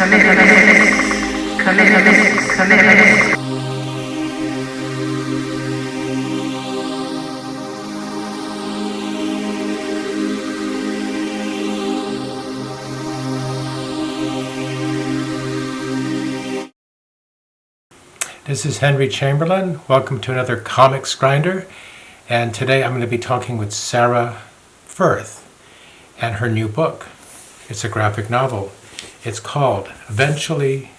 This is Henry Chamberlain. Welcome to another Comics Grinder. And today I'm going to be talking with Sarah Firth and her new book. It's a graphic novel. It's called Eventually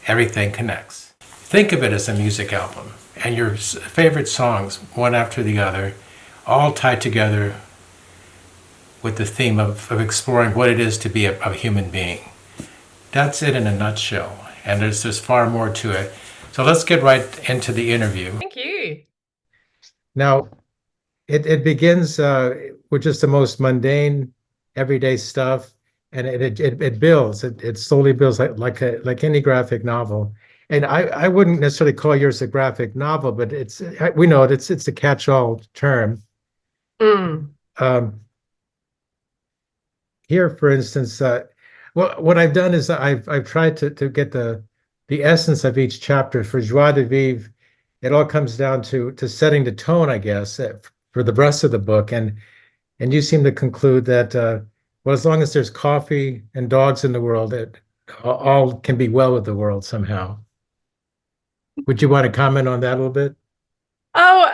Everything Connects. Think of it as a music album and your favorite songs, one after the other, all tied together with the theme of exploring what it is to be a human being. That's it in a nutshell. And there's far more to it. So let's get right into the interview. Thank you. Now, it begins with just the most mundane, everyday stuff, and it builds. It slowly builds like any graphic novel. And I wouldn't necessarily call yours a graphic novel, but we know it's a catch-all term. Here, for instance, what I've done is I've tried to get the essence of each chapter. For joie de vivre, it all comes down to setting the tone, I guess, for the rest of the book. And you seem to conclude that, well, as long as there's coffee and dogs in the world, it all can be well with the world somehow. Would you want to comment on that a little bit? Oh,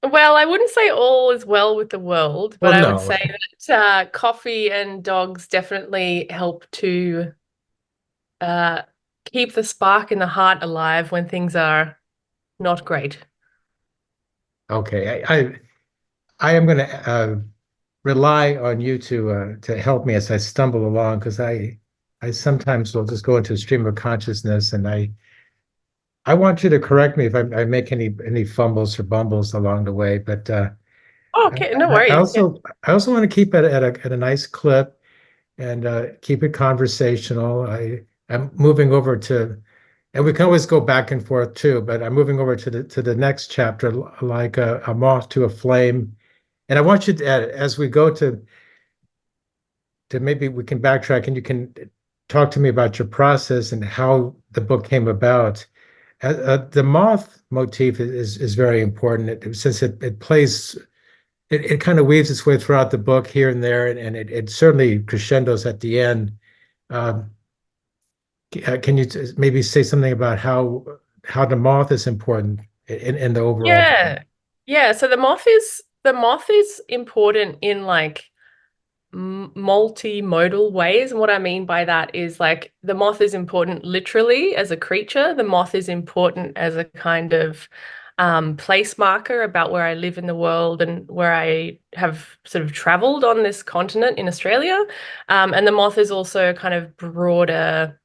well, I wouldn't say all is well with the world, but Well, I would no. say that coffee and dogs definitely help to keep the spark in the heart alive when things are not great. Okay, I am going to rely on you to help me as I stumble along, because I sometimes will just go into a stream of consciousness, and I want you to correct me if I make any fumbles or bumbles along the way. But Okay, no I worries. Yeah. I also want to keep it at a nice clip and keep it conversational. I'm moving over to, and we can always go back and forth too. But I'm moving over to the next chapter, like a moth to a flame. And I want you to, as we go to maybe we can backtrack and you can talk to me about your process and how the book came about. The moth motif is very important since it plays, it kind of weaves its way throughout the book here and there, and it certainly crescendos at the end. Can you maybe say something about how the moth is important in the overall? Yeah. So the moth is important in like multimodal ways. And what I mean by that is like the moth is important literally as a creature. The moth is important as a kind of place marker about where I live in the world and where I have sort of traveled on this continent in Australia. And the moth is also a kind of broader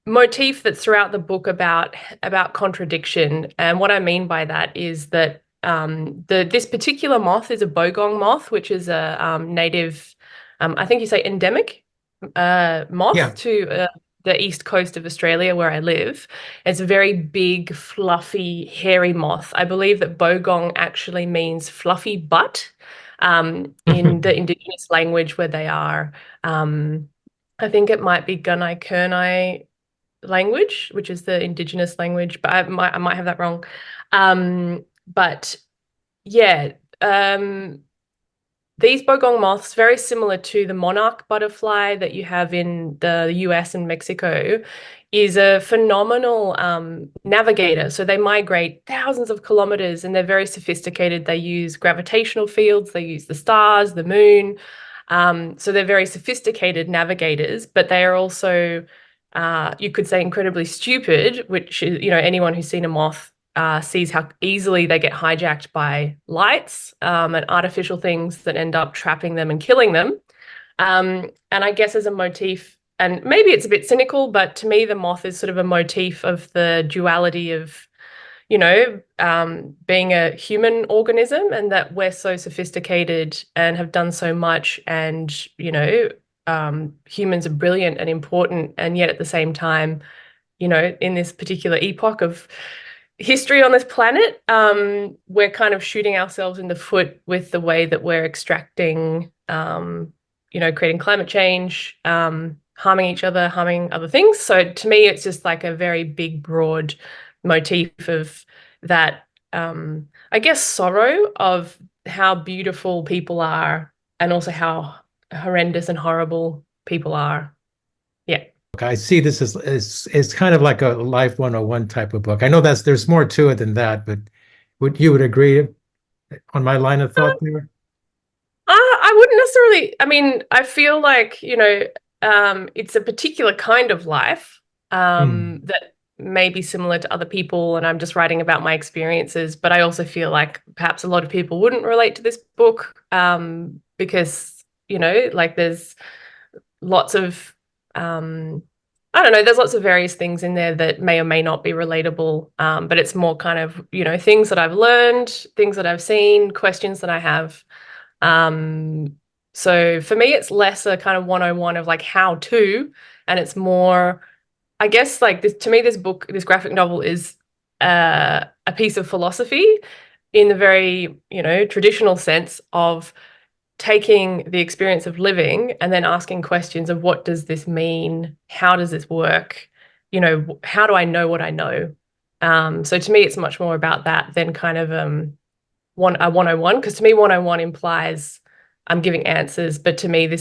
motif that's throughout the book about contradiction. And what I mean by that is that this particular moth is a bogong moth, which is a native, I think you say endemic moth to the east coast of Australia where I live. It's a very big, fluffy, hairy moth. I believe that bogong actually means fluffy butt in the indigenous language where they are. I think it might be Gunai Kurnai language, which is the indigenous language, but I might have that wrong. But yeah, these bogong moths, very similar to the monarch butterfly that you have in the US and Mexico, is a phenomenal navigator. So they migrate thousands of kilometers and they're very sophisticated. They use gravitational fields, they use the stars, the moon. So they're very sophisticated navigators, but they are also, you could say, incredibly stupid, which is, anyone who's seen a moth sees how easily they get hijacked by lights and artificial things that end up trapping them and killing them. And I guess as a motif, and maybe it's a bit cynical, but to me, the moth is sort of a motif of the duality of, being a human organism, and that we're so sophisticated and have done so much, and, humans are brilliant and important. And yet at the same time, in this particular epoch of history on this planet, we're kind of shooting ourselves in the foot with the way that we're extracting, creating climate change, harming each other, harming other things. So to me, it's just like a very big, broad motif of that, I guess, sorrow of how beautiful people are and also how horrendous and horrible people are. Yeah. I see this as kind of like a Life 101 type of book. I know there's more to it than that, but would agree on my line of thought there? I wouldn't necessarily, I mean, I feel like, it's a particular kind of life Hmm. that may be similar to other people, and I'm just writing about my experiences. But I also feel like perhaps a lot of people wouldn't relate to this book because, like there's lots of, I don't know, there's lots of various things in there that may or may not be relatable. But it's more kind of, things that I've learned, things that I've seen, questions that I have. Um, so for me, it's less a kind of 101 of like how to, and it's more, I guess, like this to me, this book, this graphic novel is a piece of philosophy in the very, traditional sense of taking the experience of living and then asking questions of what does this mean? How does this work? How do I know what I know? So to me, it's much more about that than kind of a 101, because to me 101 implies I'm giving answers, but to me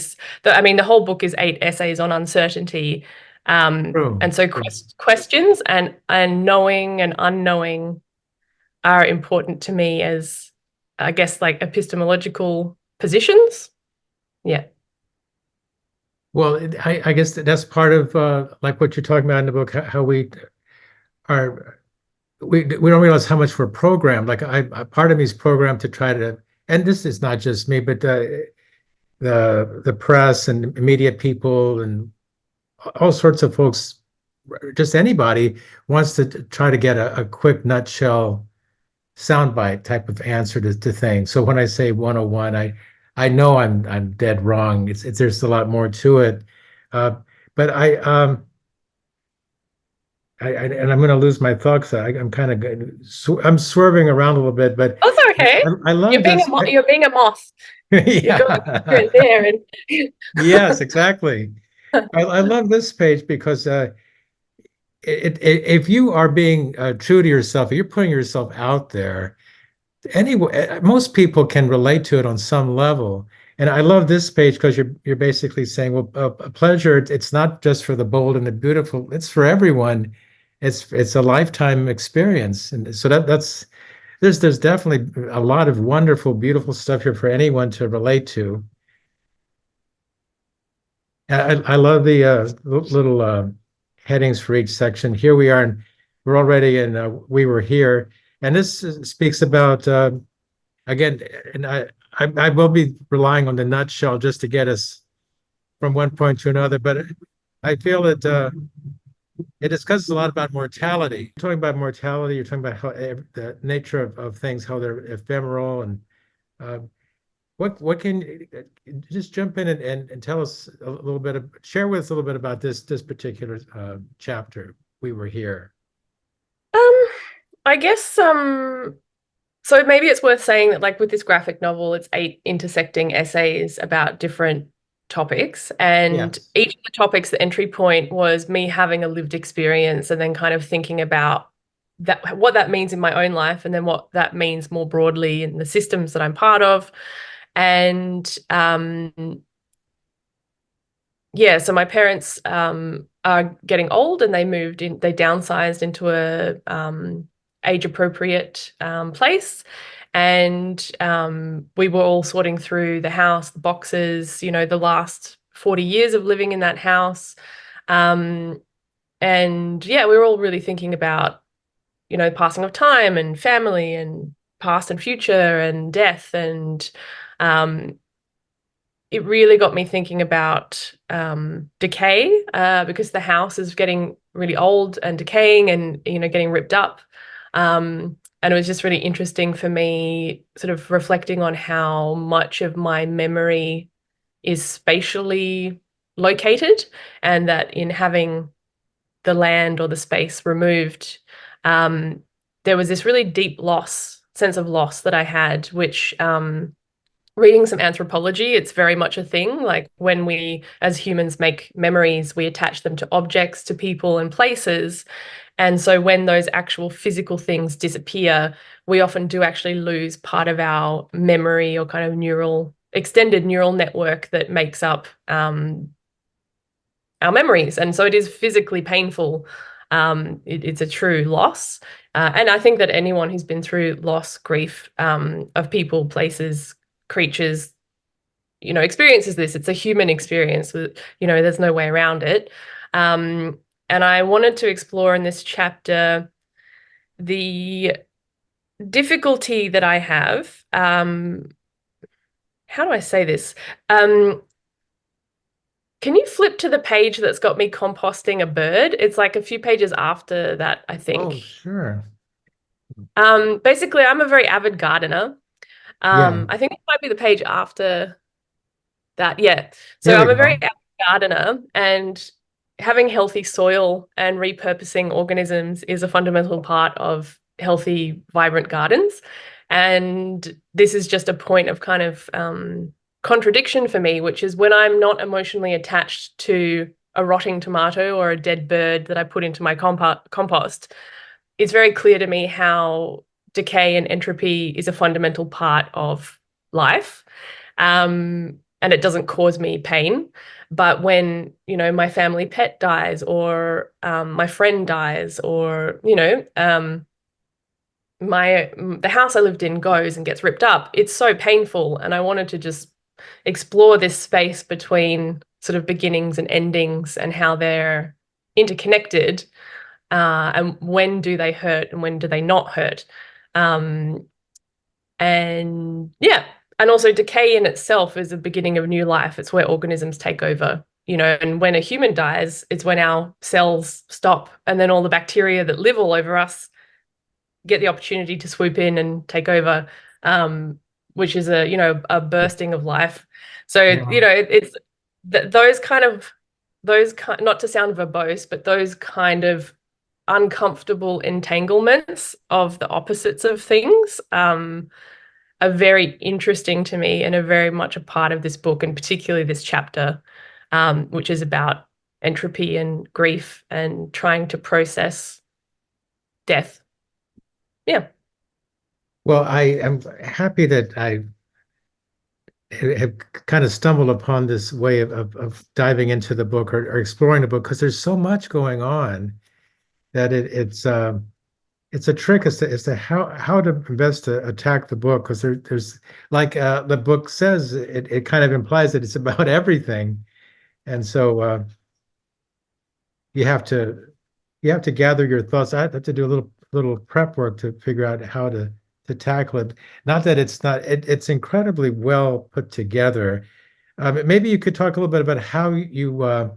I mean the whole book is 8 essays on uncertainty, True. and so questions and knowing and unknowing are important to me as, I guess, like epistemological positions. Yeah. Well, I guess that's part of like what you're talking about in the book, how are we don't realize how much we're programmed. Like part of me is programmed to try to, and this is not just me, but the press and media people and all sorts of folks, just anybody wants to try to get a quick nutshell soundbite type of answer to things. So when I say 101, I know I'm dead wrong. It's there's a lot more to it. Uh, but and I'm going to lose my thoughts. I'm kind of I'm swerving around a little bit, but That's okay. I love this. You're being a moth. You're going here and Yeah. there and Yes, exactly. I love this page because if you are being true to yourself, if you're putting yourself out there, anyway, most people can relate to it on some level. And I love this page because you're basically saying, well, a pleasure, it's not just for the bold and the beautiful, it's for everyone. It's a lifetime experience. And so that's there's definitely a lot of wonderful, beautiful stuff here for anyone to relate to. I love the little headings for each section. Here we are, and we're already in We Were Here. And this speaks about again, and I will be relying on the nutshell just to get us from one point to another, but I feel that it discusses a lot about mortality. You're talking about mortality, you're talking about how the nature of things, how they're ephemeral, and uh, what can just jump in and tell us a little bit of, share with us a little bit about this particular chapter. We Were Here. um I guess so maybe it's worth saying that, like, with this graphic novel, it's 8 intersecting essays about different topics, and Yes. each of the topics, the entry point was me having a lived experience and then kind of thinking about that, what that means in my own life, and then what that means more broadly in the systems that I'm part of. And yeah, so my parents are getting old, and they downsized into a age appropriate place. And we were all sorting through the house, the boxes, the last 40 years of living in that house. Um, and yeah, we were all really thinking about, passing of time and family and past and future and death. And um, it really got me thinking about decay, because the house is getting really old and decaying and, getting ripped up. And it was just really interesting for me, sort of reflecting on how much of my memory is spatially located, and that in having the land or the space removed, there was this really deep sense of loss that I had, which reading some anthropology, it's very much a thing. Like when we, as humans, make memories, we attach them to objects, to people and places. And so when those actual physical things disappear, we often do actually lose part of our memory or kind of extended neural network that makes up our memories. And so it is physically painful. It's a true loss. And I think that anyone who's been through loss, grief, of people, places, creatures, experiences this. It's a human experience. There's no way around it. And I wanted to explore in this chapter the difficulty that I have. How do I say this? Can you flip to the page that's got me composting a bird? It's like a few pages after that, I think. Oh, sure. Basically, I'm a very avid gardener. Yeah, I think it might be the page after that. Yeah. So there we I'm a very go. avid gardener, and having healthy soil and repurposing organisms is a fundamental part of healthy, vibrant gardens. And this is just a point of kind of contradiction for me, which is when I'm not emotionally attached to a rotting tomato or a dead bird that I put into my compost, it's very clear to me how decay and entropy is a fundamental part of life. And it doesn't cause me pain. But when, my family pet dies, or my friend dies, or, the house I lived in goes and gets ripped up, it's so painful. And I wanted to just explore this space between sort of beginnings and endings and how they're interconnected, and when do they hurt and when do they not hurt. Um, and yeah, and also decay in itself is a beginning of new life. It's where organisms take over, and when a human dies, it's when our cells stop, and then all the bacteria that live all over us get the opportunity to swoop in and take over, which is a bursting of life. So, Wow. it's not to sound verbose, but those kind of uncomfortable entanglements of the opposites of things, are very interesting to me and are very much a part of this book, and particularly this chapter, which is about entropy and grief and trying to process death. Yeah. Well, I am happy that I have kind of stumbled upon this way of diving into the book, or exploring the book, because there's so much going on that it's a trick as to how to best to attack the book, because there's like the book says, it kind of implies that it's about everything. And so you have to you have to gather your thoughts. I have to do a little prep work to figure out how to tackle it. Not that it's not it's incredibly well put together. Maybe you could talk a little bit about how you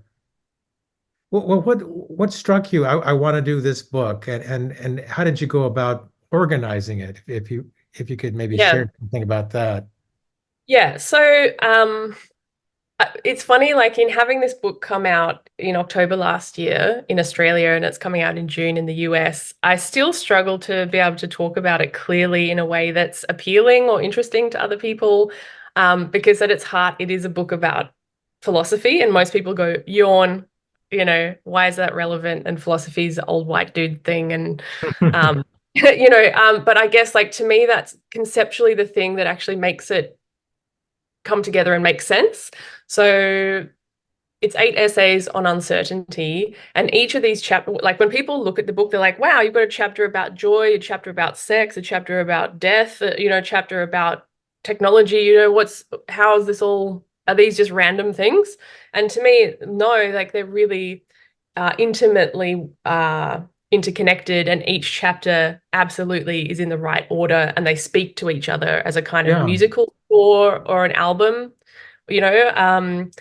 what struck you? I want to do this book, and how did you go about organizing it? If you could maybe Yeah. share something about that. Yeah. So it's funny, like in having this book come out in October last year in Australia, and it's coming out in June in the US, I still struggle to be able to talk about it clearly in a way that's appealing or interesting to other people, because at its heart, it is a book about philosophy, and most people go, yawn, why is that relevant? And philosophy is the old white dude thing. And, um, but I guess like to me, that's conceptually the thing that actually makes it come together and make sense. So it's 8 essays on uncertainty, and each of these chapters, like when people look at the book, they're like, wow, you've got a chapter about joy, a chapter about sex, a chapter about death, a chapter about technology. How is this all, are these just random things? And to me, no, like they're really intimately interconnected, and each chapter absolutely is in the right order, and they speak to each other as a kind of Yeah, musical score or an album, you know.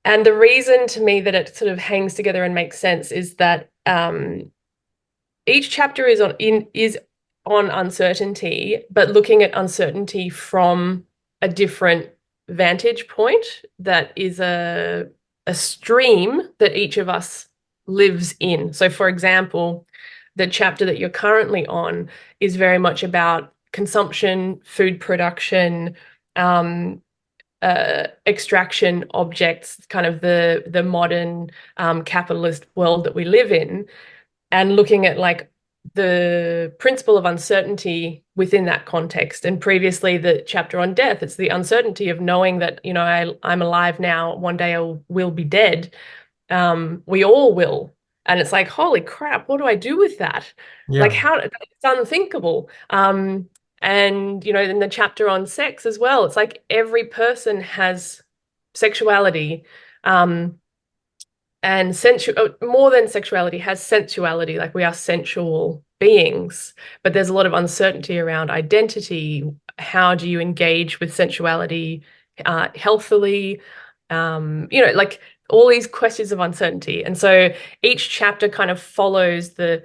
And the reason to me that it sort of hangs together and makes sense is that each chapter is on uncertainty, but looking at uncertainty from a different vantage point, that is a stream that each of us lives in. So, for example, the chapter that you're currently on is very much about consumption, food production, um, extraction objects, kind of the modern capitalist world that we live in, and looking at like the principle of uncertainty within that context. And previously, the chapter on death, it's the uncertainty of knowing that, you know, I'm alive now, one day I will be dead. We all will. And it's like, holy crap, what do I do with that? Like, Yeah. how it's unthinkable. And, you know, in the chapter on sex as well, it's like every person has sexuality. And sensual, more than sexuality, has sensuality. Like we are sensual beings, but there's a lot of uncertainty around identity. How do you engage with sensuality healthily? You know, like all these questions of uncertainty. And so each chapter kind of follows the,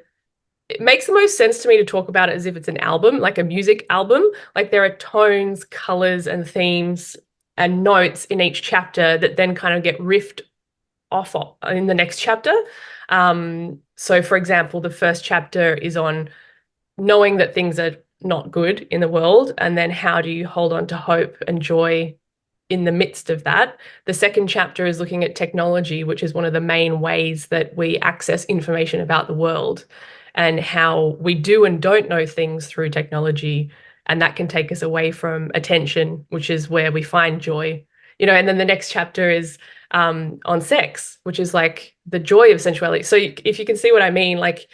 it makes the most sense to me to talk about it as if it's an album, like a music album. Like there are tones, colors, and themes and notes in each chapter that then kind of get riffed off in the next chapter. So, for example, the first chapter is on knowing that things are not good in the world, and then how do you hold on to hope and joy in the midst of that. The second chapter is looking at technology, which is one of the main ways that we access information about the world, and how we do and don't know things through technology. And that can take us away from attention, which is where we find joy. You know, and then the next chapter is on sex, which is like the joy of sensuality. So if you can see what I mean, like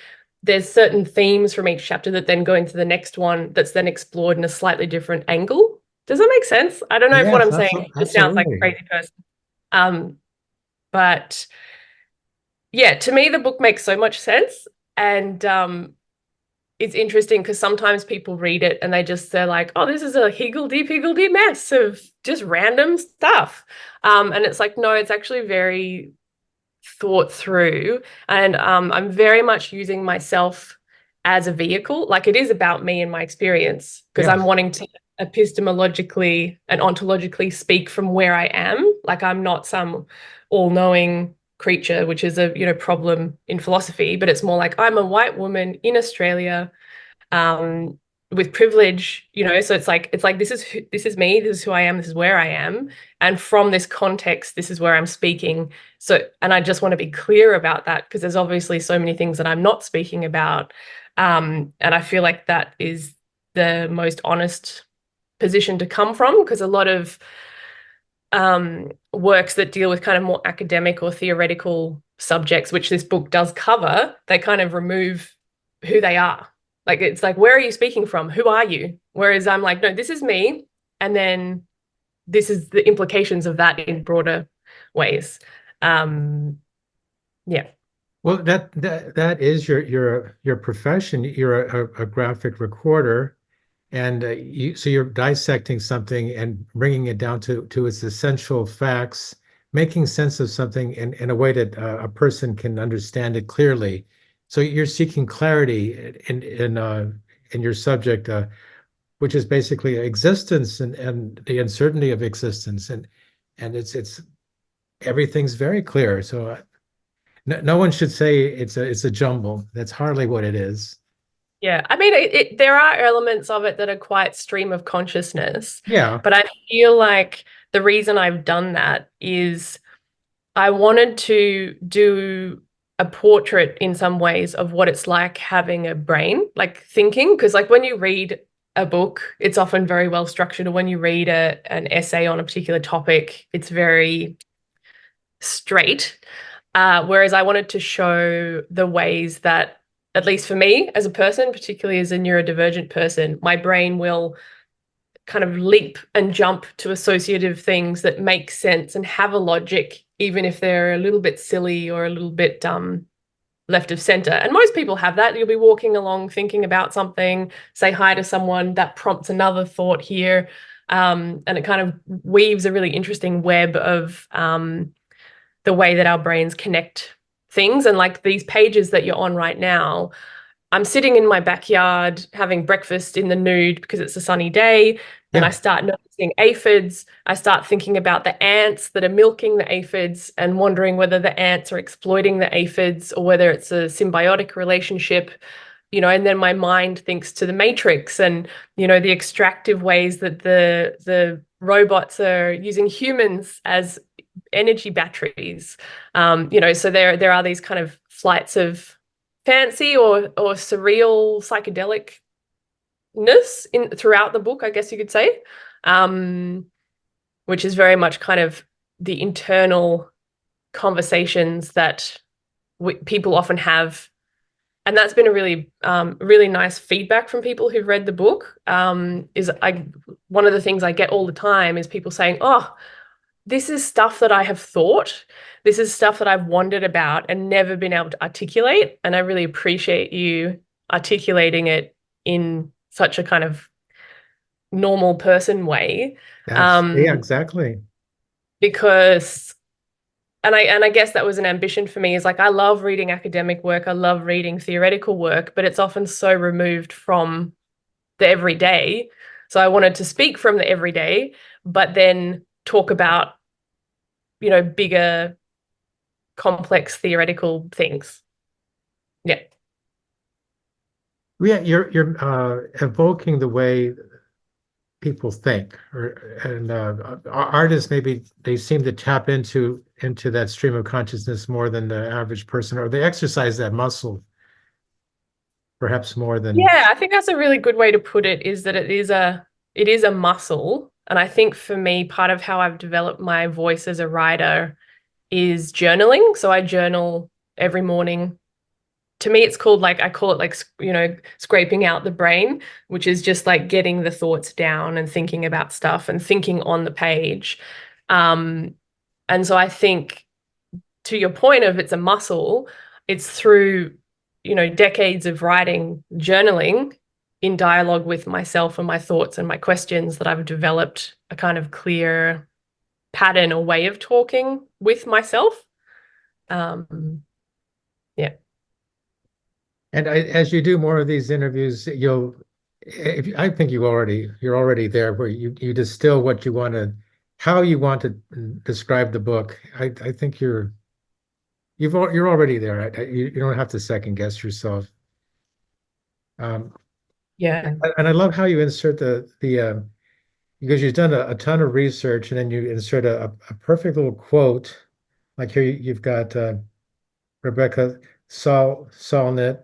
there's certain themes from each chapter that then go into the next one that's then explored in a slightly different angle. Does that make sense? I don't know if what Yes, I'm saying just sounds like a absolutely. crazy person. Um, but yeah, to me, the book makes so much sense. And it's interesting because sometimes people read it and they're like, oh, this is a higgledy-piggledy mess of just random stuff. And it's like, no, it's actually very thought through. And I'm very much using myself as a vehicle. Like it is about me and my experience because I'm Yes. wanting to epistemologically and ontologically speak from where I am. Like I'm not some all-knowing creature, which is a, you know, problem in philosophy, but it's more like I'm a white woman in Australia um, with privilege, you know. So it's like this is me, this is who I am, this is where I am, and from this context, this is where I'm speaking. So, and I just want to be clear about that because there's obviously so many things that I'm not speaking about, and I feel like that is the most honest position to come from because a lot of works that deal with kind of more academic or theoretical subjects, which this book does cover, they kind of remove who they are. Like it's like, where are you speaking from? Who are you? Whereas I'm like, no, this is me. And then this is the implications of that in broader ways. Um, yeah. Well, that is your profession. You're a graphic recorder, and so you're dissecting something and bringing it down to its essential facts, making sense of something in a way that a person can understand it clearly. So you're seeking clarity in your subject, which is basically existence and the uncertainty of existence, and it's everything's very clear. So no one should say it's a jumble. That's hardly what it is. Yeah. I mean, there are elements of it that are quite stream of consciousness, Yeah, but I feel like the reason I've done that is I wanted to do a portrait in some ways of what it's like having a brain, like thinking, because like when you read a book, it's often very well structured, or when you read an essay on a particular topic, it's very straight. Whereas I wanted to show the ways that, at least for me as a person, particularly as a neurodivergent person, my brain will kind of leap and jump to associative things that make sense and have a logic, even if they're a little bit silly or a little bit left of center. And most people have that. You'll be walking along thinking about something, say hi to someone, that prompts another thought here. And it kind of weaves a really interesting web of the way that our brains connect things. And like these pages that you're on right now, I'm sitting in my backyard having breakfast in the nude because it's a sunny day. Then I yeah. start noticing aphids. I start thinking about the ants that are milking the aphids and wondering whether the ants are exploiting the aphids or whether it's a symbiotic relationship, you know. And then my mind thinks to the matrix and, you know, the extractive ways that the robots are using humans as energy batteries. So there are these kind of flights of fancy or surreal psychedelicness in throughout the book, I guess you could say, which is very much kind of the internal conversations that people often have. And that's been a really nice feedback from people who've read the book. One of the things I get all the time is people saying, "Oh, this is stuff that I have thought. This is stuff that I've wondered about and never been able to articulate." And I really appreciate you articulating it in such a kind of normal person way. Yes. Yeah, Um, exactly. because and I guess that was an ambition for me, is like I love reading academic work, I love reading theoretical work, but it's often so removed from the everyday. So I wanted to speak from the everyday, but then talk about, bigger, complex theoretical things. Yeah. Yeah, you're evoking the way people think, and artists maybe they seem to tap into that stream of consciousness more than the average person, or they exercise that muscle perhaps more than. Yeah, I think that's a really good way to put it, is that it is a muscle. And I think for me, part of how I've developed my voice as a writer is journaling. So I journal every morning. To me, it's called, like, I call it like, scraping out the brain, which is just like getting the thoughts down and thinking about stuff and thinking on the page. Um, and so I think, to your point of it's a muscle, it's through, decades of writing, journaling in dialogue with myself and my thoughts and my questions, that I've developed a kind of clear pattern or way of talking with myself. Yeah. And as you do more of these interviews, I think you're already there where you distill what you want to, how you want to describe the book. I think you're already there. You don't have to second guess yourself. Um, Yeah. and I love how you insert the because you've done a ton of research and then you insert a perfect little quote. Like here you've got Rebecca Solnit,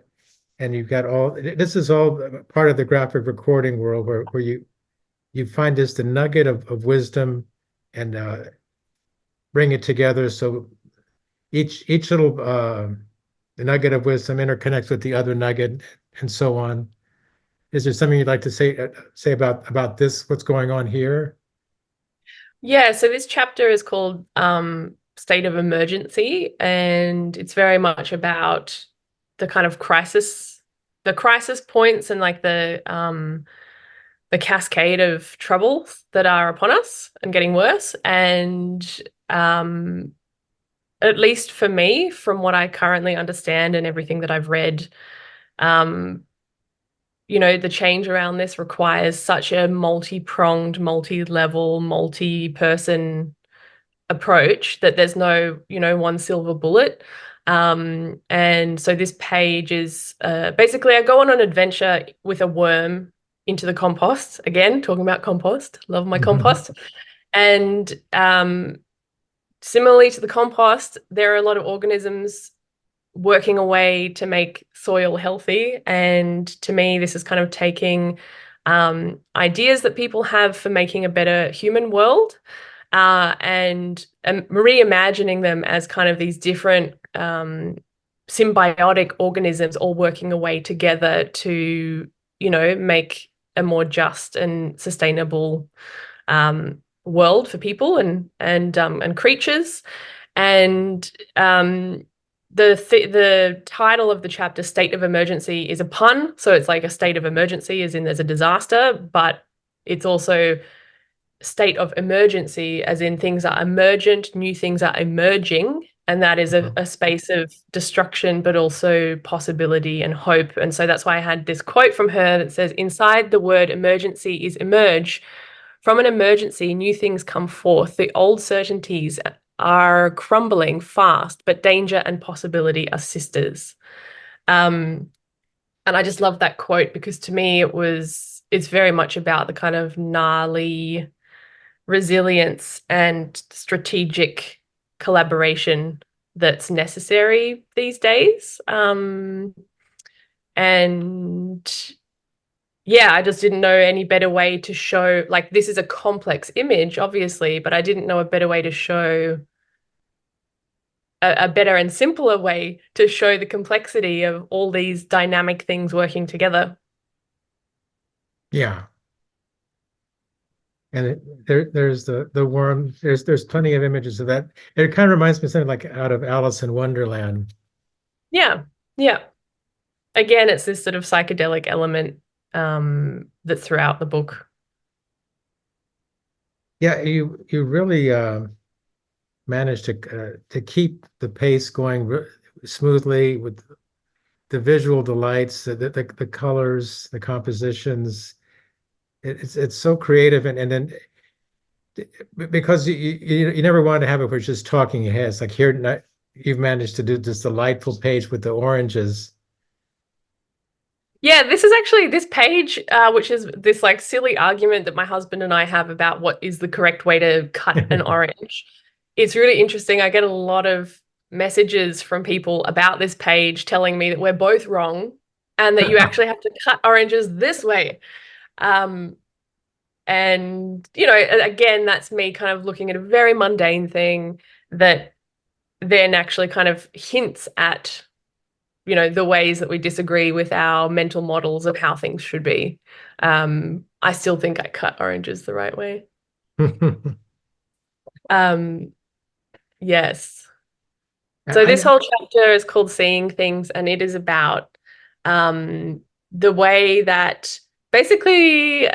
and you've got all this is all part of the graphic recording world where you find this the nugget of wisdom and bring it together so each little the nugget of wisdom interconnects with the other nugget and so on. Is there something you'd like to say about this, what's going on here? Yeah, so this chapter is called State of Emergency, and it's very much about the kind of the crisis points, and like the cascade of troubles that are upon us and getting worse. And um, at least for me, from what I currently understand and everything that I've read, um, the change around this requires such a multi-pronged, multi-level, multi-person approach that there's no, one silver bullet. And so this page is basically I go on an adventure with a worm into the compost. Again, talking about compost, love my compost. And similarly to the compost, there are a lot of organisms working away to make soil healthy. And to me, this is kind of taking ideas that people have for making a better human world, and reimagining them as kind of these different symbiotic organisms all working away together to, make a more just and sustainable world for people and creatures. And the title of the chapter, State of Emergency, is a pun. So it's like a state of emergency, as in there's a disaster, but it's also state of emergency, as in things are emergent, new things are emerging, and that is a space of destruction, but also possibility and hope. And so that's why I had this quote from her that says, "Inside the word emergency is emerge. From an emergency, new things come forth. The old certainties are crumbling fast, but danger and possibility are sisters." Um, and I just love that quote, because to me it's very much about the kind of gnarly resilience and strategic collaboration that's necessary these days. And yeah, I just didn't know any better way to show, like, this is a complex image, obviously, but I didn't know a better way to show a better and simpler way to show the complexity of all these dynamic things working together. Yeah. And there's the worm. There's plenty of images of that. It kind of reminds me of something like out of Alice in Wonderland. Yeah, yeah. Again, it's this sort of psychedelic element that's throughout the book. Yeah, you really managed to keep the pace going smoothly with the visual delights, the colors, the compositions. It's so creative, and then because you never want to have it where it's just talking heads. Like here, you've managed to do this delightful page with the oranges. Yeah, this is actually this page, which is this like silly argument that my husband and I have about what is the correct way to cut an orange. It's really interesting. I get a lot of messages from people about this page telling me that we're both wrong and that you actually have to cut oranges this way. Um, and, you know, again, that's me kind of looking at a very mundane thing that then actually kind of hints at, you know, the ways that we disagree with our mental models of how things should be. I still think I cut oranges the right way. Um, yes. So this I whole chapter is called Seeing Things, and it is about the way that basically,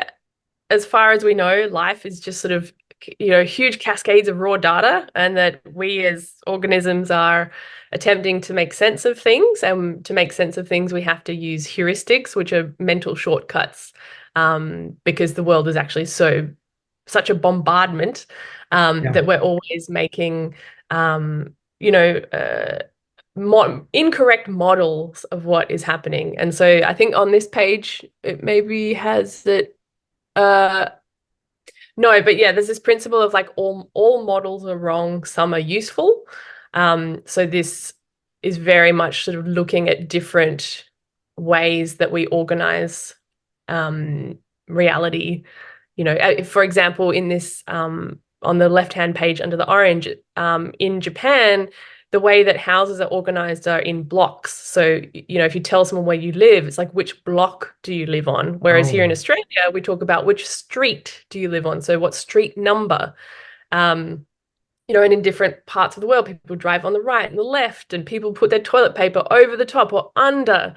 as far as we know, life is just sort of, you know, huge cascades of raw data, and that we as organisms are attempting to make sense of things. And to make sense of things, we have to use heuristics, which are mental shortcuts, because the world is actually such a bombardment yeah. that we're always making, you know, incorrect models of what is happening. And so I think on this page, it maybe has that. No, but yeah, there's this principle of like all models are wrong, some are useful. So this is very much sort of looking at different ways that we organize reality. You know, for example, in this on the left-hand page under the orange, in Japan, the way that houses are organized are in blocks. So, you know, if you tell someone where you live, it's like, which block do you live on? Whereas here in Oh, Australia, we talk about which street do you live on? So what street number? Um, you know, and in different parts of the world, people drive on the right and the left, and people put their toilet paper over the top or under,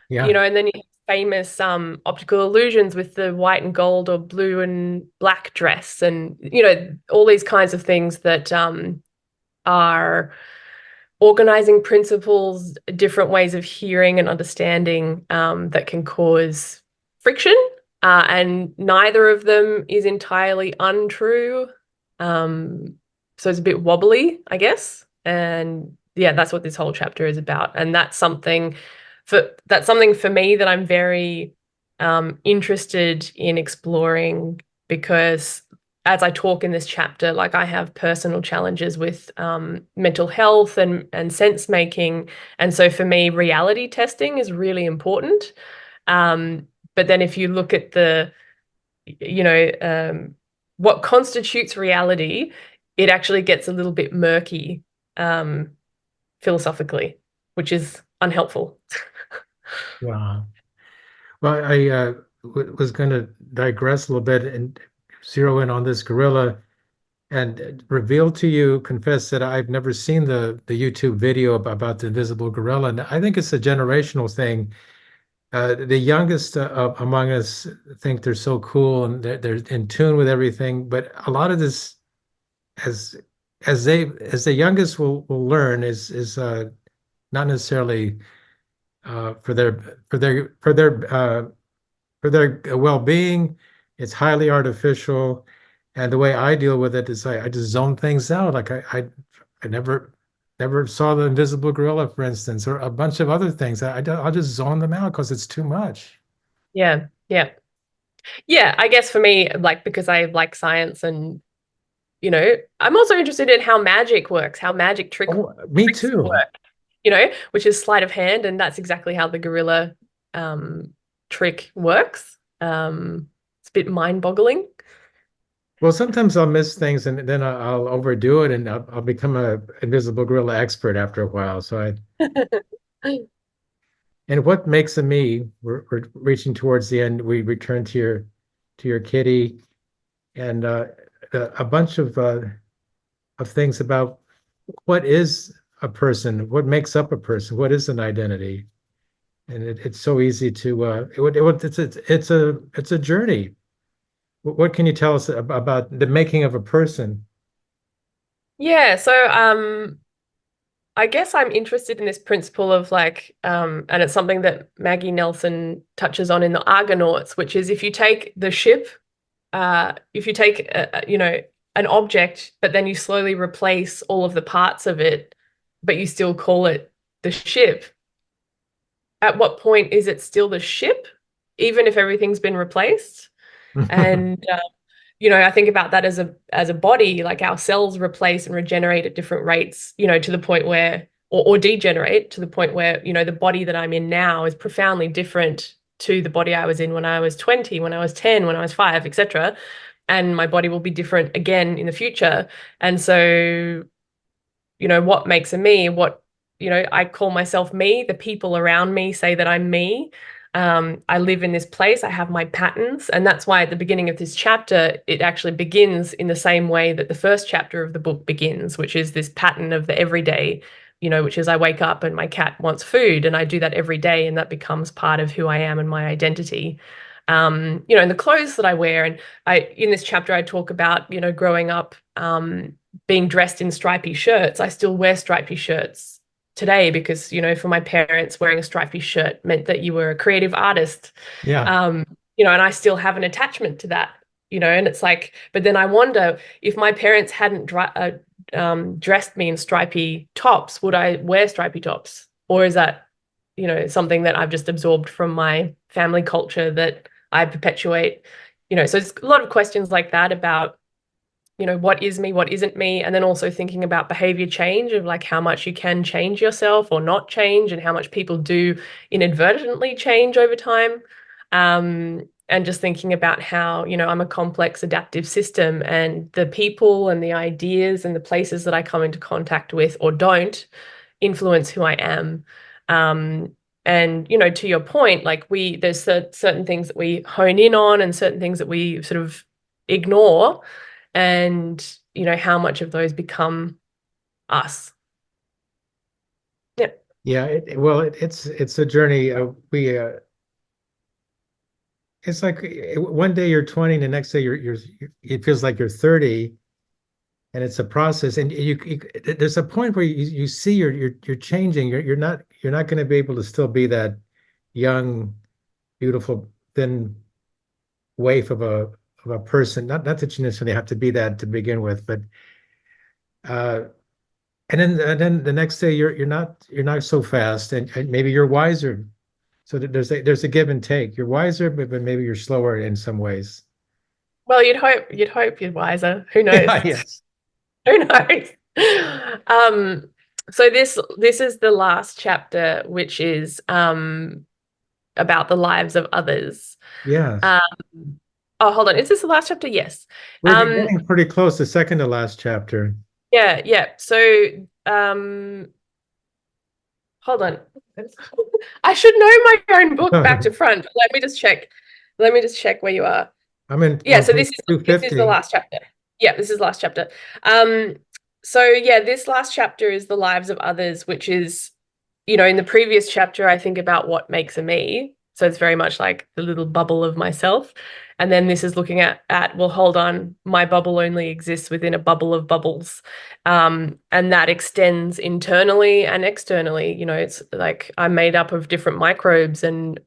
you yeah. know, and then you have famous optical illusions with the white and gold or blue and black dress, and, you know, all these kinds of things that are organizing principles, different ways of hearing and understanding that can cause friction. And neither of them is entirely untrue. So it's a bit wobbly, I guess. And yeah, that's what this whole chapter is about. And that's something for me that I'm very interested in exploring, because as I talk in this chapter, like, I have personal challenges with mental health and sense making. And so for me, reality testing is really important. But then if you look at you know, what constitutes reality, it actually gets a little bit murky um, philosophically, which is unhelpful. Wow. Well, I was going to digress a little bit and zero in on this gorilla and reveal to you, confess that I've never seen the YouTube video about the invisible gorilla. And I think it's a generational thing. The youngest among us think they're so cool and they're in tune with everything. But a lot of this, as as the youngest will learn, is not necessarily for their well-being. It's highly artificial, and the way I deal with it is I just zone things out. Like I never saw the invisible gorilla, for instance, or a bunch of other things. I'll just zone them out because it's too much. Yeah, yeah. Yeah, I guess for me, like, because I like science and I'm also interested in how magic works, how magic Oh, me tricks too. work, which is sleight of hand, and that's exactly how the gorilla um, trick works. It's a bit mind-boggling. Well, sometimes I'll miss things and then I'll overdo it and I'll become a invisible gorilla expert after a while. And what makes of me, we're reaching towards the end, we return to your kitty and a bunch of things about what is a person, what makes up a person, what is an identity. And it's so easy to it's a journey. What can you tell us about the making of a person? Yeah, so I guess I'm interested in this principle of like, and it's something that Maggie Nelson touches on in the Argonauts, which is if you take the ship, if you take, an object, but then you slowly replace all of the parts of it, but you still call it the ship, at what point is it still the ship, even if everything's been replaced? And I think about that as a body, like our cells replace and regenerate at different rates, to the point where, or degenerate to the point where, the body that I'm in now is profoundly different to the body I was in when I was 20, when I was 10, when I was 5, etc. And my body will be different again in the future. And so, what makes a me, I call myself me, the people around me say that I'm me. I live in this place, I have my patterns, and that's why at the beginning of this chapter, it actually begins in the same way that the first chapter of the book begins, which is this pattern of the everyday, which is I wake up and my cat wants food, and I do that every day, and that becomes part of who I am and my identity. And the clothes that I wear, and in this chapter, I talk about, growing up, being dressed in stripy shirts. I still wear stripy shirts today because, for my parents, wearing a stripy shirt meant that you were a creative artist. Yeah. Um, and I still have an attachment to that, and it's like, but then I wonder if my parents hadn't dressed me in stripy tops, would I wear stripy tops? Or is that, something that I've just absorbed from my family culture that I perpetuate? So it's a lot of questions like that about, what is me, what isn't me, and then also thinking about behavior change of like how much you can change yourself or not change, and how much people do inadvertently change over time. And just thinking about how, I'm a complex adaptive system, and the people and the ideas and the places that I come into contact with or don't influence who I am. And to your point, like there's certain things that we hone in on and certain things that we sort of ignore, and how much of those become us. Yeah. Yeah, well, it's a journey. We It's like one day you're 20, and the next day it feels like you're 30, and it's a process. And there's a point where you see you're changing. You're not going to be able to still be that young, beautiful, thin waif of a person. Not that you necessarily have to be that to begin with, but uh, and then the next day you're not so fast, and maybe you're wiser. So there's a give and take. You're wiser, but maybe you're slower in some ways. Well, you'd hope you're wiser. Who knows? Yeah, yes. Who knows? Um, so this is the last chapter, which is about the lives of others. Yes. Um, oh, hold on. Is this the last chapter? Yes. We're getting pretty close, the second to last chapter. Yeah, yeah. So hold on. I should know my own book back to front. Let me just check. Let me just check where you are. I'm in Yeah, on so page this is the 250. last chapter. Yeah, this is the last chapter. So yeah, this last chapter is the lives of others, which is, in the previous chapter, I think about what makes a me. So it's very much like the little bubble of myself. And then this is looking at well, hold on, my bubble only exists within a bubble of bubbles. And that extends internally and externally. It's like I'm made up of different microbes and,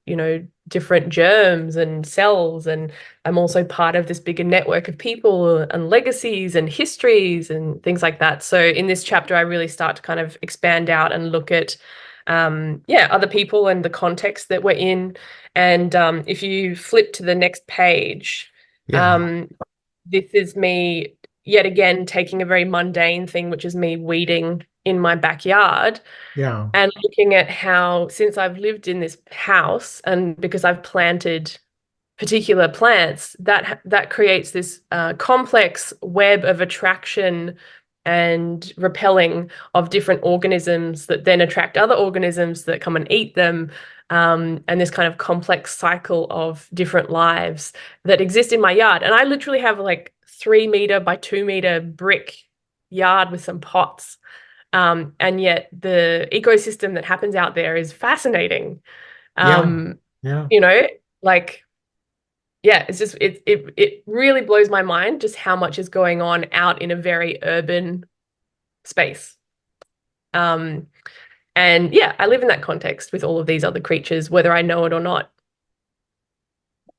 different germs and cells. And I'm also part of this bigger network of people and legacies and histories and things like that. So in this chapter, I really start to kind of expand out and look at other people and the context that we're in. And if you flip to the next page, Yeah. this is me, yet again taking a very mundane thing, which is me weeding in my backyard, Yeah. and looking at how, since I've lived in this house and because I've planted particular plants, that creates this complex web of attraction and repelling of different organisms that then attract other organisms that come and eat them, and this kind of complex cycle of different lives that exist in my yard. And I literally have like 3 meter by 2 meter brick yard with some pots, and yet the ecosystem that happens out there is fascinating. Yeah. um, Yeah. you know like yeah, it's just it really blows my mind just how much is going on out in a very urban space. Um, and yeah, I live in that context with all of these other creatures, whether I know it or not.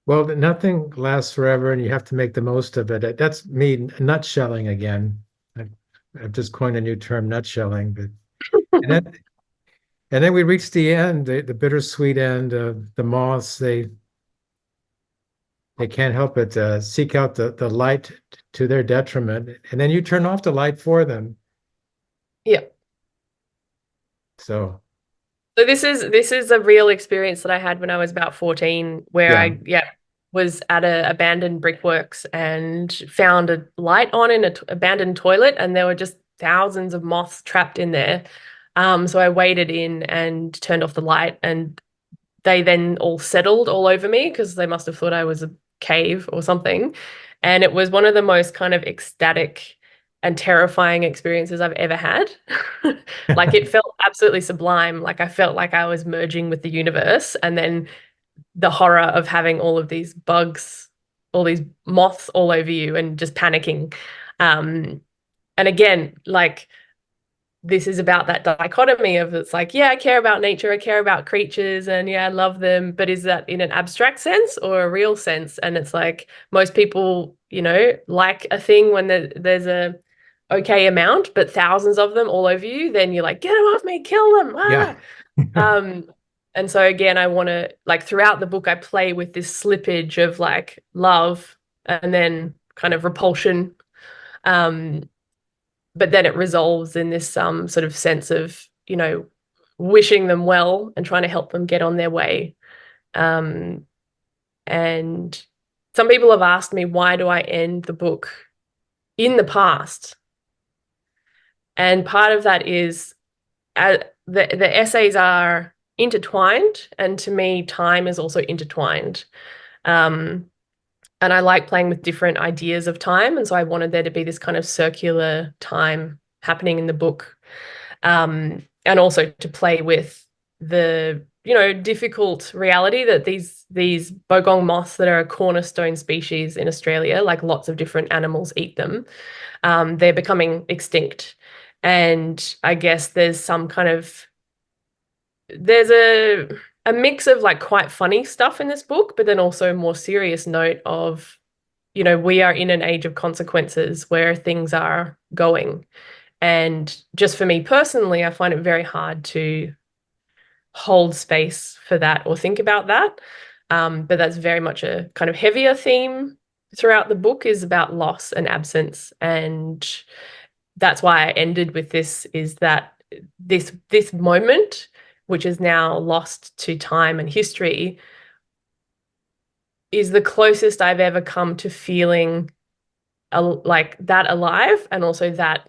Well, nothing lasts forever, and you have to make the most of it. That's me nutshelling again. I- I've just coined a new term, nutshelling. But and then and then we reach the end, the bittersweet end. The moths, they can't help but seek out the light to their detriment, and then you turn off the light for them. Yeah. So So this is a real experience that I had when I was about 14, where yeah, I was at a abandoned brickworks and found a light on in an abandoned toilet, and there were just thousands of moths trapped in there. So I waded in and turned off the light, and they then all settled all over me because they must have thought I was a cave or something. And it was one of the most kind of ecstatic and terrifying experiences I've ever had. Like it felt absolutely sublime. Like I felt like I was merging with the universe. And then the horror of having all of these bugs, all these moths all over you and just panicking. And again, like this is about that dichotomy of, it's like, yeah, I care about nature, I care about creatures, and yeah, I love them, but is that in an abstract sense or a real sense? And it's like most people, like a thing when there's a okay amount, but thousands of them all over you, then you're like, get them off me, kill them. yeah, Ah! Um, and so again, I want to, like, throughout the book, I play with this slippage of like love and then kind of repulsion. Um, but then it resolves in this sort of sense of, wishing them well and trying to help them get on their way. Um, and some people have asked me, why do I end the book in the past? And part of that is the essays are intertwined, and to me, time is also intertwined. Um, and I like playing with different ideas of time, and so I wanted there to be this kind of circular time happening in the book, and also to play with the difficult reality that these bogong moths that are a cornerstone species in Australia, like lots of different animals eat them, they're becoming extinct. And I guess there's a mix of like quite funny stuff in this book, but then also a more serious note of, we are in an age of consequences where things are going. And just for me personally, I find it very hard to hold space for that or think about that. But that's very much a kind of heavier theme throughout the book, is about loss and absence. And that's why I ended with this, is that this moment, which is now lost to time and history, is the closest I've ever come to feeling like that alive and also that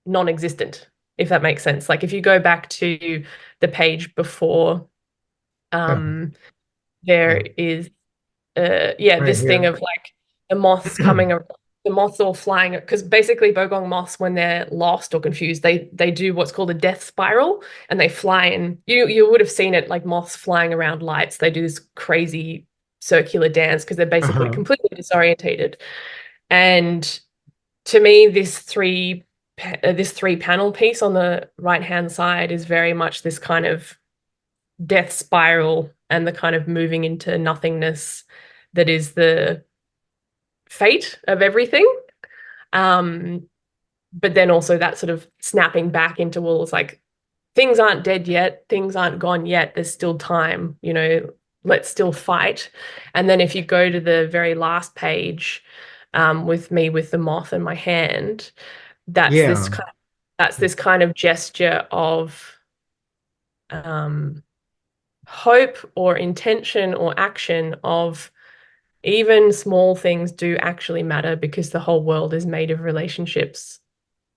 non-existent, if that makes sense. Like if you go back to the page before, yeah, um, there yeah. is Right this thing here. of like the moths coming, the moths all flying, because basically bogong moths, when they're lost or confused, they do what's called a death spiral, and they fly in. You would have seen it, like moths flying around lights. They do this crazy circular dance because they're basically Uh-huh. completely disorientated. And to me, this three panel piece on the right hand side is very much this kind of death spiral and the kind of moving into nothingness that is the fate of everything. Um, but then also that sort of snapping back into, well, it's like things aren't dead yet, things aren't gone yet, there's still time, let's still fight. And then if you go to the very last page, with me with the moth in my hand, that's this Yeah. kind of, that's this kind of gesture of um, hope or intention or action of even small things do actually matter because the whole world is made of relationships.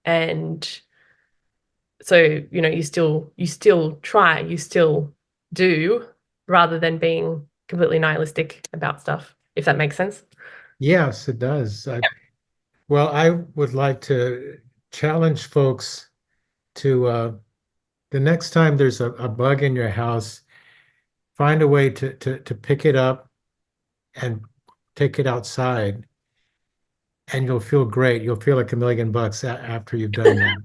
And so, you still try, you still do, rather than being completely nihilistic about stuff, if that makes sense. Yes, it does. Well, I would like to challenge folks to the next time there's a bug in your house, find a way to pick it up and take it outside, and you'll feel great. You'll feel like $1 million after you've done that.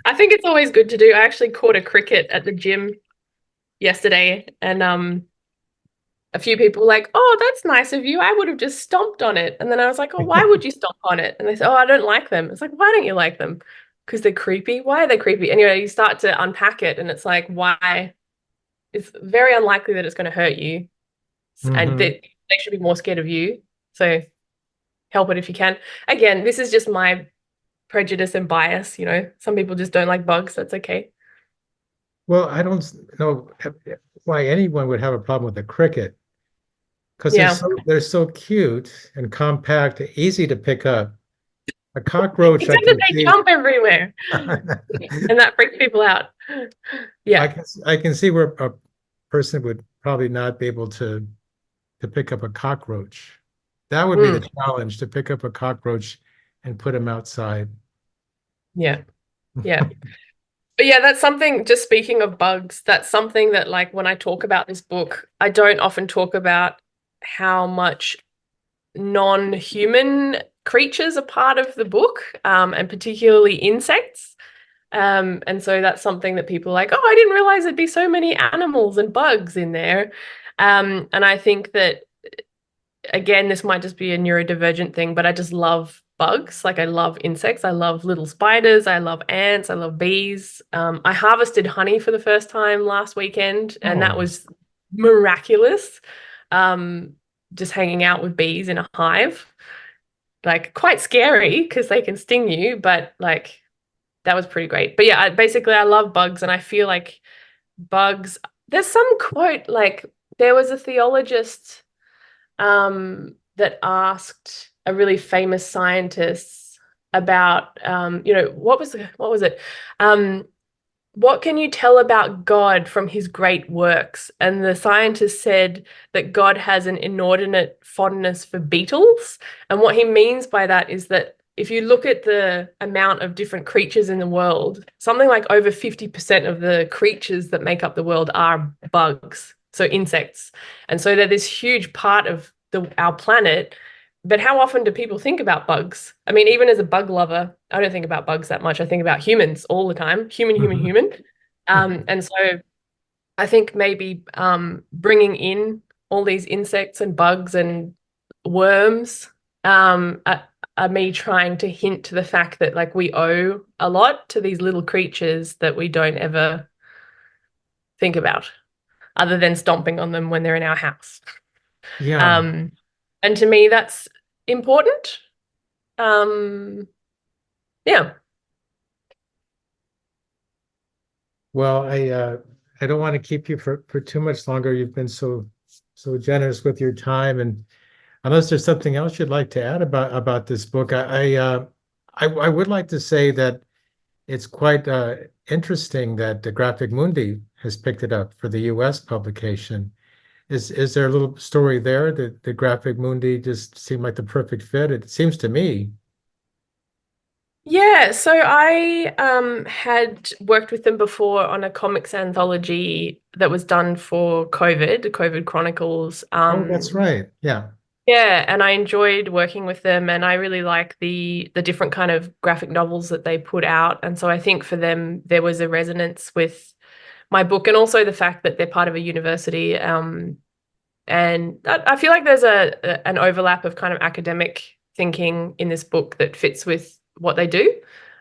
I think it's always good to do. I actually caught a cricket at the gym yesterday, and a few people were like, "Oh, that's nice of you. I would have just stomped on it." And then I was like, "Oh, why would you stomp on it?" And they said, "Oh, I don't like them." It's like, "Why don't you like them?" Because they're creepy. Why are they creepy? Anyway, you start to unpack it, and it's like, why? It's very unlikely that it's going to hurt you, and Hmm. they should be more scared of you. So help it if you can. Again, this is just my prejudice and bias. Some people just don't like bugs. That's okay. Well, I don't know why anyone would have a problem with a cricket because they're Yeah. so cute and compact, easy to pick up. A cockroach, I Except that can they see. jump everywhere, and that freaks people out. I Yeah. can I can see where a person would probably not be able to pick up a cockroach. That would be the Mm, challenge, to pick up a cockroach and put him outside. yeah. Yeah. But yeah, that's something, just speaking of bugs, that's something that, like, when I talk about this book, I don't often talk about how much non-human creatures are part of the book, and particularly insects. And so that's something that people are like, oh, I didn't realize there'd be so many animals and bugs in there. And I think that, again, this might just be a neurodivergent thing, but I just love bugs. Like, I love insects. I love little spiders. I love ants. I love bees. I harvested honey for the first time last weekend, and that Oh, was miraculous. Um, just hanging out with bees in a hive, like, quite scary because they can sting you, but like, that was pretty great. But yeah, basically, I love bugs, and I feel like bugs. There's some quote, like, there was a theologist that asked a really famous scientist about, what was it? Um, what can you tell about God from his great works? And the scientist said that God has an inordinate fondness for beetles. And what he means by that is that if you look at the amount of different creatures in the world, something like over 50% of the creatures that make up the world are bugs, so insects. And so they're this huge part of our planet. But how often do people think about bugs? I mean, even as a bug lover, I don't think about bugs that much. I think about humans all the time. Human, human, mhm. human. And so I think maybe bringing in all these insects and bugs and worms, are me trying to hint to the fact that, like, we owe a lot to these little creatures that we don't ever think about, other than stomping on them when they're in our house. Yeah. Um, and to me, that's important. Um, yeah. Well, I don't want to keep you for too much longer. You've been so generous with your time, and unless there's something else you'd like to add about this book, I would like to say that it's quite interesting that the Graphic Mundi has picked it up for the U.S. publication. Is there a little story there that the Graphic Mundi just seemed like the perfect fit? It seems to me. Yeah, so I had worked with them before on a comics anthology that was done for COVID, COVID Chronicles. Oh, that's right. Yeah. Yeah, and I enjoyed working with them, and I really like the different kind of graphic novels that they put out. And so I think for them there was a resonance with my book, and also the fact that they're part of a university. And I feel like there's an overlap of kind of academic thinking in this book that fits with what they do,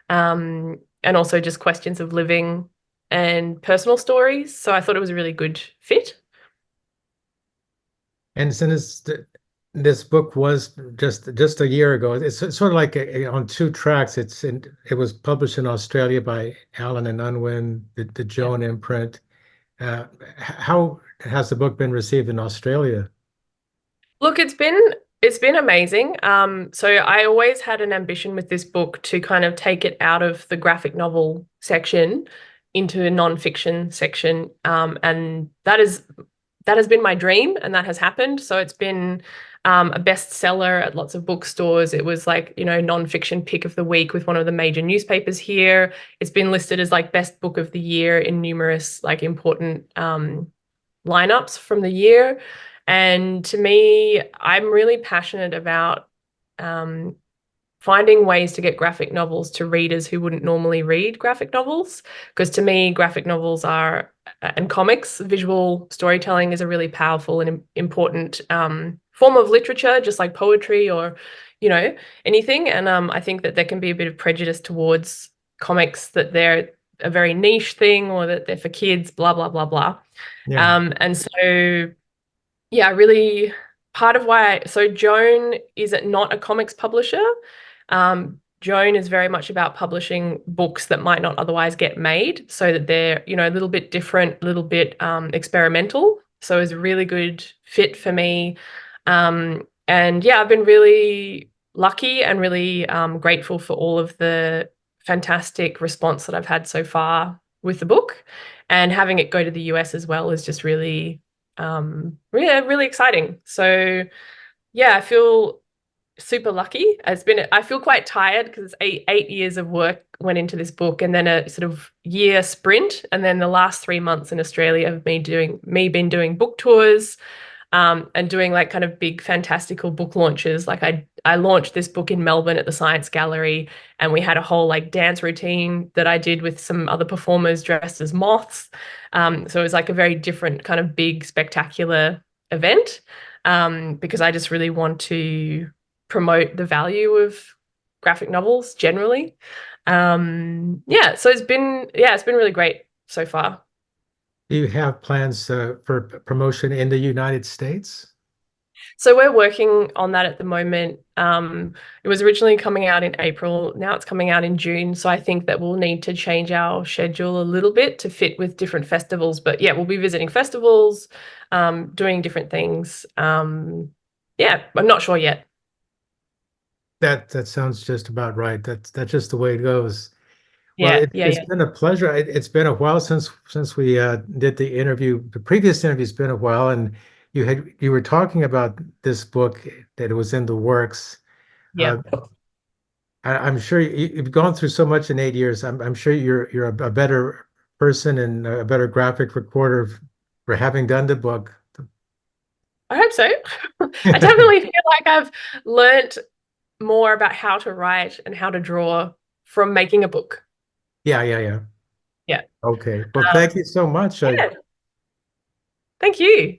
and also just questions of living and personal stories. So I thought it was a really good fit. And since this book was just a year ago. It's sort of like on two tracks. It was published in Australia by Allen and Unwin, the Yeah. Joan imprint. How has the book been received in Australia? Look, it's been amazing. So I always had an ambition with this book to kind of take it out of the graphic novel section into a non-fiction section. And that has been my dream, and that has happened. So it's been a bestseller at lots of bookstores. It was like, non-fiction pick of the week with one of the major newspapers here. It's been listed as like best book of the year in numerous like important lineups from the year. And to me, I'm really passionate about um, finding ways to get graphic novels to readers who wouldn't normally read graphic novels. Because to me, graphic novels are, and comics, visual storytelling is a really powerful and important form of literature, just like poetry or, you know, anything. And I think that there can be a bit of prejudice towards comics that they're a very niche thing or that they're for kids, blah, blah, blah, blah. Yeah, And so yeah, really part of why, so Joan is not a comics publisher. Joan is very much about publishing books that might not otherwise get made so that they're, a little bit different, a little bit experimental. So it's a really good fit for me. And yeah, I've been really lucky and really grateful for all of the fantastic response that I've had so far with the book. And having it go to the US as well is just really really exciting. So yeah, I feel super lucky. I feel quite tired because eight years of work went into this book and then a sort of year sprint. And then the last 3 months in Australia of been doing book tours, and doing like kind of big fantastical book launches. Like I launched this book in Melbourne at the Science Gallery, and we had a whole like dance routine that I did with some other performers dressed as moths. So it was like a very different kind of big spectacular event, because I just really want to promote the value of graphic novels generally. Yeah, so it's been really great so far. do you have plans for promotion in the United States? So we're working on that at the moment. It was originally coming out in April. Now it's coming out in June. So I think that we'll need to change our schedule a little bit to fit with different festivals. But yeah, we'll be visiting festivals, doing different things. Yeah, I'm not sure yet. That sounds just about right. That's just the way it goes. Well, Yeah, yeah, it's yeah, been a pleasure. It's been a while since we did the interview. The previous interview's been a while, and you were talking about this book that it was in the works. yeah. Uh, I'm sure you've gone through so much in 8 years. I'm sure you're a better person and a better graphic recorder for having done the book. I hope so. I definitely feel like I've learnt more about how to write and how to draw from making a book. Yeah, yeah, yeah. Yeah. Okay. Well, thank you so much. Yeah. Thank you.